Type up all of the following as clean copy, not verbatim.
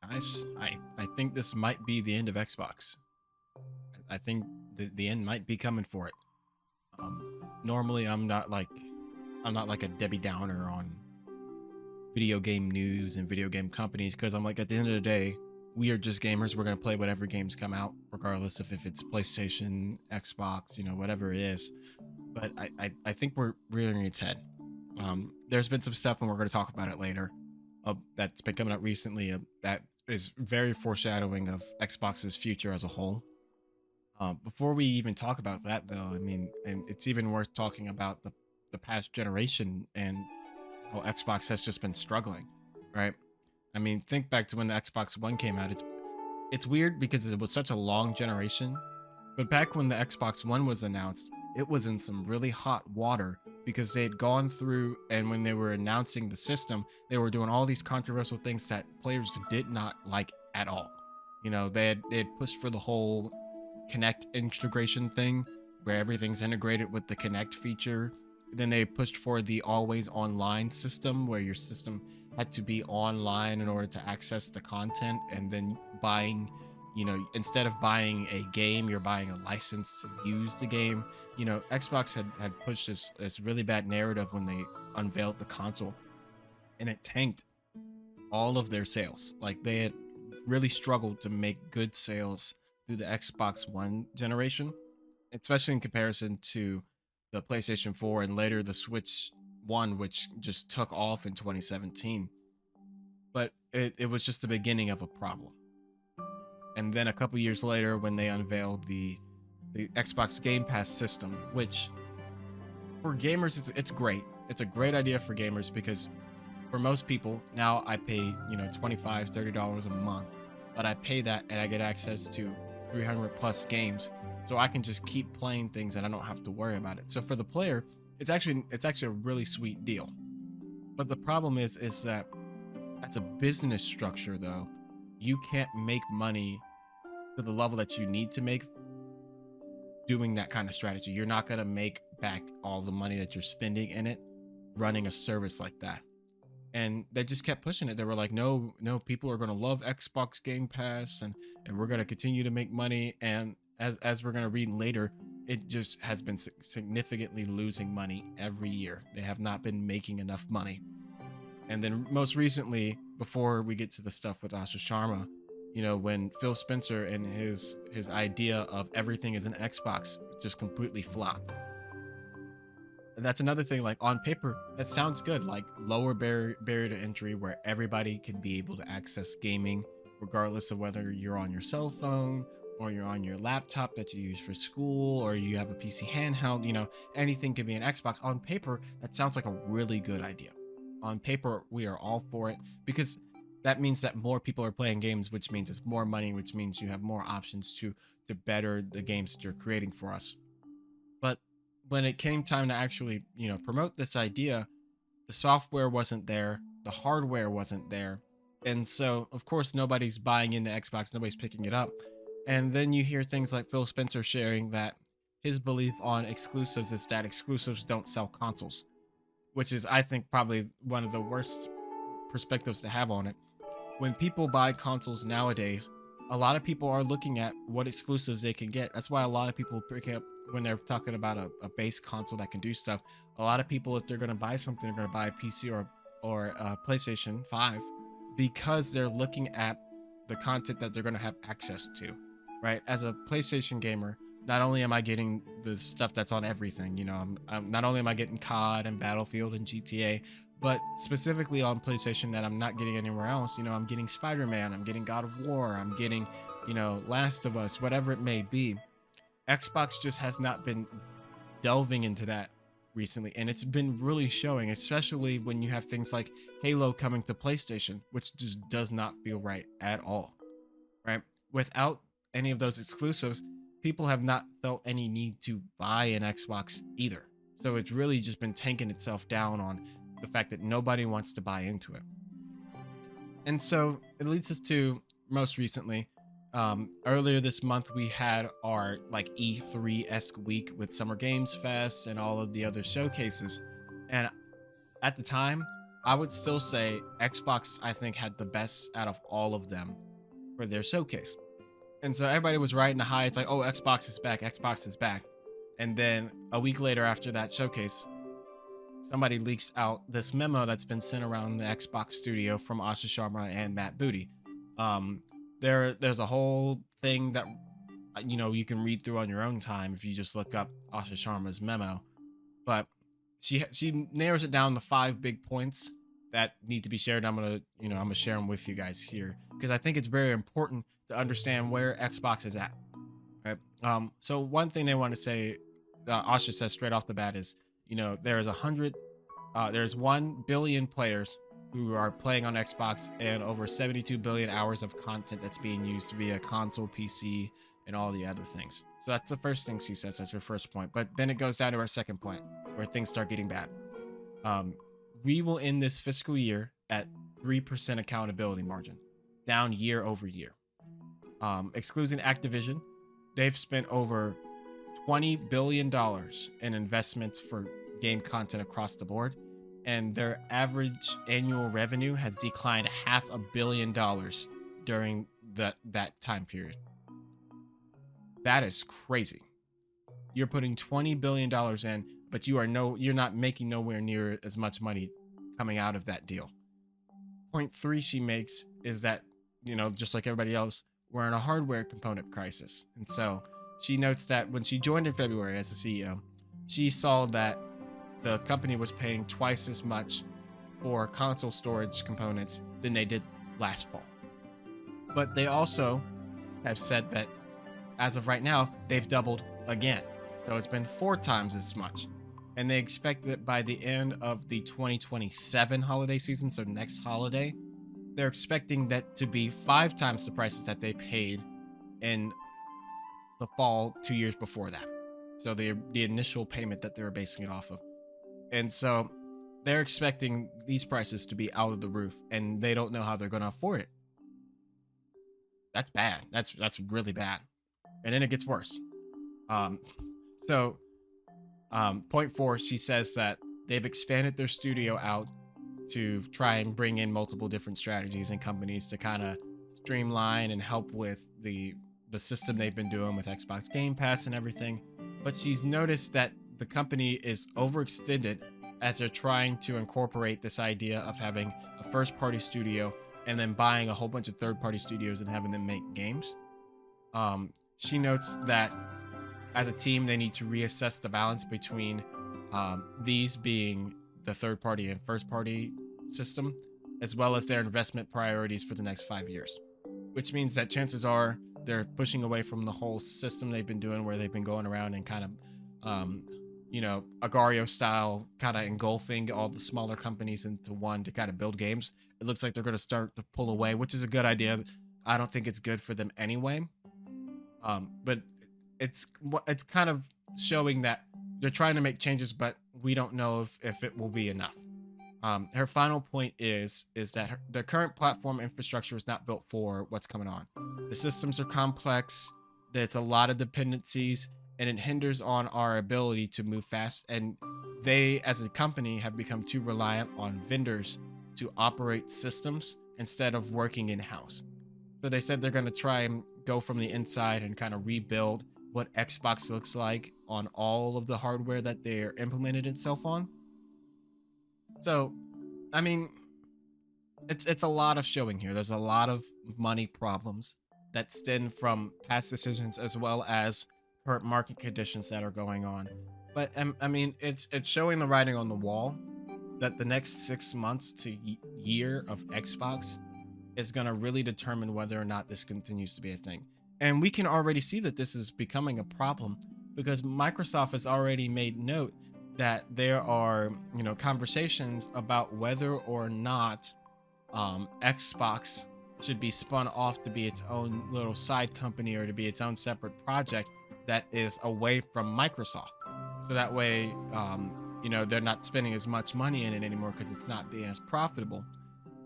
Guys, I think this might be the end of Xbox. I think the end might be coming for it. Normally I'm not like a Debbie Downer on video game news and video game companies because I'm like, at the end of the day, we are just gamers. We're gonna play whatever games come out, regardless of if it's PlayStation, Xbox, whatever it is. But I think we're rearing its head. There's been some stuff, and we're going to talk about it later. That's been coming up recently. That is very foreshadowing of Xbox's future as a whole. Before we even talk about that, though, I mean, and it's even worth talking about the past generation and how Xbox has just been struggling, right? I mean, think back to when the Xbox One came out. It's weird because it was such a long generation, but back when the Xbox One was announced, it was in some really hot water because they had gone through, and when they were announcing the system, they were doing all these controversial things that players did not like at all. They had pushed for the whole Connect integration thing where everything's integrated with the Connect feature. Then they pushed for the always online system where your system had to be online in order to access the content, and then buying, instead of buying a game, you're buying a license to use the game. Xbox had pushed this really bad narrative when they unveiled the console, and it tanked all of their sales. Like, they had really struggled to make good sales through the Xbox One generation, especially in comparison to the PlayStation 4 and later the Switch 1, which just took off in 2017. But it was just the beginning of a problem. And then a couple years later, when they unveiled the Xbox Game Pass system, which for gamers, it's great. It's a great idea for gamers because for most people, now I pay, $25, $30 a month, but I pay that and I get access to 300 plus games. So I can just keep playing things and I don't have to worry about it. So for the player, it's actually a really sweet deal. But the problem is that as a business structure, though, you can't make money to the level that you need to make doing that kind of strategy. You're not going to make back all the money that you're spending in it running a service like that. And they just kept pushing it. They were like, no, no, people are going to love Xbox Game Pass, and we're going to continue to make money. And as we're going to read later, it just has been significantly losing money every year. They have not been making enough money. And then most recently, before we get to the stuff with Asha Sharma, when Phil Spencer and his idea of everything is an Xbox just completely flopped. And that's another thing, like, on paper, that sounds good, like lower barrier to entry where everybody can be able to access gaming, regardless of whether you're on your cell phone or you're on your laptop that you use for school or you have a PC handheld, anything can be an Xbox. On paper, that sounds like a really good idea. On paper, we are all for it because that means that more people are playing games, which means it's more money, which means you have more options to better the games that you're creating for us. But when it came time to actually, promote this idea, the software wasn't there, the hardware wasn't there. And so, of course, nobody's buying into Xbox, nobody's picking it up. And then you hear things like Phil Spencer sharing that his belief on exclusives is that exclusives don't sell consoles, which is, I think, probably one of the worst perspectives to have on it. When people buy consoles nowadays, a lot of people are looking at what exclusives they can get. That's why a lot of people pick up, when they're talking about a base console that can do stuff. A lot of people, if they're going to buy something, they're going to buy a PC or a PlayStation 5 because they're looking at the content that they're going to have access to, right? As a PlayStation gamer, not only am I getting the stuff that's on everything, I'm not only am I getting COD and Battlefield and GTA, but specifically on PlayStation that I'm not getting anywhere else. I'm getting Spider-Man, I'm getting God of War, I'm getting, Last of Us, whatever it may be. Xbox just has not been delving into that recently, and it's been really showing, especially when you have things like Halo coming to PlayStation, which just does not feel right at all, right? Without any of those exclusives, people have not felt any need to buy an Xbox either. So it's really just been tanking itself down on the fact that nobody wants to buy into it. And so it leads us to, most recently, earlier this month, we had our like E3-esque week with Summer Games Fest and all of the other showcases. And at the time, I would still say Xbox, I think, had the best out of all of them for their showcase. And so everybody was riding the high. It's like, oh, Xbox is back. Xbox is back. And then a week later after that showcase, somebody leaks out this memo that's been sent around the Xbox studio from Asha Sharma and Matt Booty. Um, there's a whole thing that you can read through on your own time if you just look up Asha Sharma's memo. But she narrows it down to 5 big points that need to be shared. I'm gonna share them with you guys here because I think it's very important to understand where Xbox is at. Right. So one thing they want to say, Asha says straight off the bat is, there's 1 billion players who are playing on Xbox and over 72 billion hours of content that's being used via console, PC, and all the other things. So that's the first thing she says. That's her first point. But then it goes down to our second point where things start getting bad. We will end this fiscal year at 3% accountability margin, down year over year. Excluding Activision, they've spent over $20 billion in investments for game content across the board, and their average annual revenue has declined $500 million during that time period. That is crazy. You're putting $20 billion in, but you're not making nowhere near as much money coming out of that deal. Point 3 she makes is that, just like everybody else, we're in a hardware component crisis. And so she notes that when she joined in February as a CEO, she saw that the company was paying twice as much for console storage components than they did last fall. But they also have said that as of right now, they've doubled again. So it's been 4 times as much. And they expect that by the end of the 2027 holiday season, so next holiday, they're expecting that to be 5 times the prices that they paid in the fall 2 years before that. So the initial payment that they were basing it off of. And so they're expecting these prices to be out of the roof, and they don't know how they're going to afford it. That's bad. That's really bad. And then it gets worse. Point 4, she says that they've expanded their studio out to try and bring in multiple different strategies and companies to kind of streamline and help with the system they've been doing with Xbox Game Pass and everything. But she's noticed that the company is overextended as they're trying to incorporate this idea of having a first-party studio and then buying a whole bunch of third-party studios and having them make games. She notes that as a team, they need to reassess the balance between these being the third-party and first-party system, as well as their investment priorities for the next 5 years, which means that chances are they're pushing away from the whole system they've been doing where they've been going around and kind of Agario style, kind of engulfing all the smaller companies into one to kind of build games. It looks like they're going to start to pull away, which is a good idea. I don't think it's good for them anyway. But it's kind of showing that they're trying to make changes, but we don't know if it will be enough. Her final point is that the current platform infrastructure is not built for what's coming on. The systems are complex. There's a lot of dependencies, and it hinders on our ability to move fast. And they, as a company, have become too reliant on vendors to operate systems instead of working in-house. So they said they're going to try and go from the inside and kind of rebuild what Xbox looks like on all of the hardware that they're implemented itself on. So, I mean, it's a lot of showing here. There's a lot of money problems that stem from past decisions as well as current market conditions that are going on. But I mean, it's showing the writing on the wall that the next 6 months to year of Xbox is going to really determine whether or not this continues to be a thing. And we can already see that this is becoming a problem because Microsoft has already made note that there are, conversations about whether or not Xbox should be spun off to be its own little side company or to be its own separate project that is away from Microsoft. So that way, they're not spending as much money in it anymore because it's not being as profitable.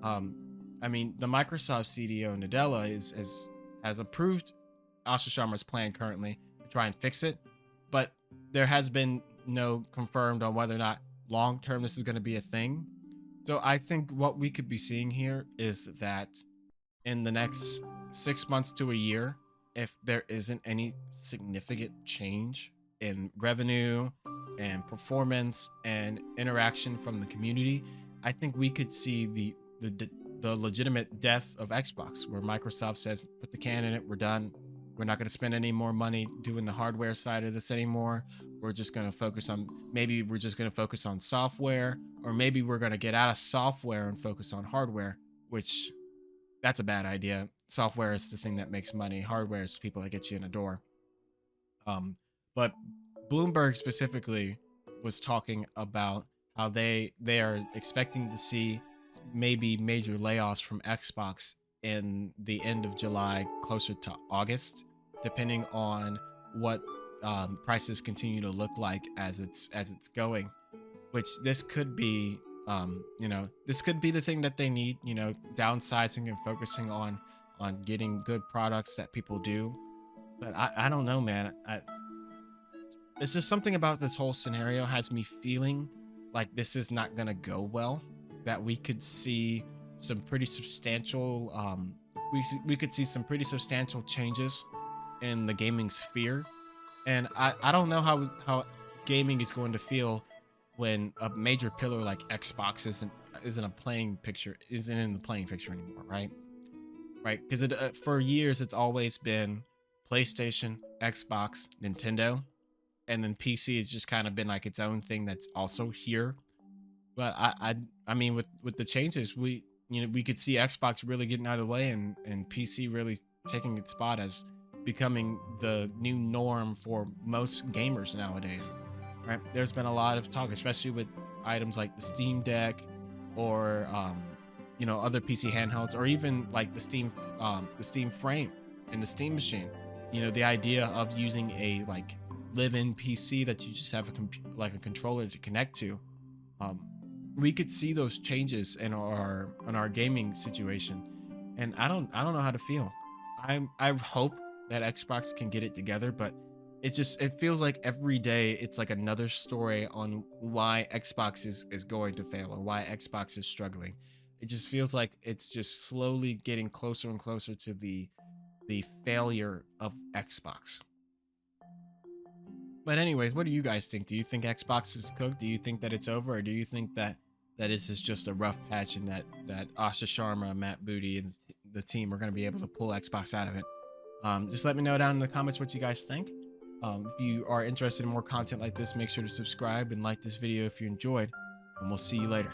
I mean, the Microsoft CDO Nadella has approved Asha Sharma's plan currently to try and fix it, but there has been no confirmed on whether or not long term this is going to be a thing. So I think what we could be seeing here is that in the next 6 months to a year, if there isn't any significant change in revenue and performance and interaction from the community, I think we could see the legitimate death of Xbox, where Microsoft says, "Put the can in it. We're done. We're not going to spend any more money doing the hardware side of this anymore. We're just going to focus on maybe we're just going to focus on software, or maybe we're going to get out of software and focus on hardware." Which that's a bad idea. Software is the thing that makes money. Hardware is the people that get you in a door. Um, but Bloomberg specifically was talking about how they are expecting to see maybe major layoffs from Xbox in the end of July, closer to August, depending on what prices continue to look like as it's going. Which this could be, this could be the thing that they need. Downsizing and focusing on getting good products that people do. But I don't know, man. It's just something about this whole scenario has me feeling like this is not gonna go well. That we could see some pretty substantial, we could see some pretty substantial changes in the gaming sphere, and I don't know how gaming is going to feel when a major pillar like Xbox isn't a playing picture isn't in the playing picture anymore, right? Right, because for years it's always been PlayStation, Xbox, Nintendo, and then PC has just kind of been like its own thing that's also here. But I mean, with the changes, we could see Xbox really getting out of the way, and PC really taking its spot as becoming the new norm for most gamers nowadays. Right? There's been a lot of talk, especially with items like the Steam Deck, or other PC handhelds, or even like the Steam Frame and the Steam Machine. The idea of using a like live-in PC that you just have like a controller to connect to. Um, we could see those changes in our gaming situation, and I don't know how to feel. I hope that Xbox can get it together, but it feels like every day it's like another story on why Xbox is going to fail, or why Xbox is struggling. It just feels like it's just slowly getting closer and closer to the failure of Xbox. But anyways, what do you guys think? Do you think Xbox is cooked? Do you think that it's over, or do you think that this is just a rough patch, and that Asha Sharma, Matt Booty, and the team are going to be able to pull Xbox out of it? Just let me know down in the comments what you guys think. If you are interested in more content like this, make sure to subscribe and like this video if you enjoyed, and we'll see you later.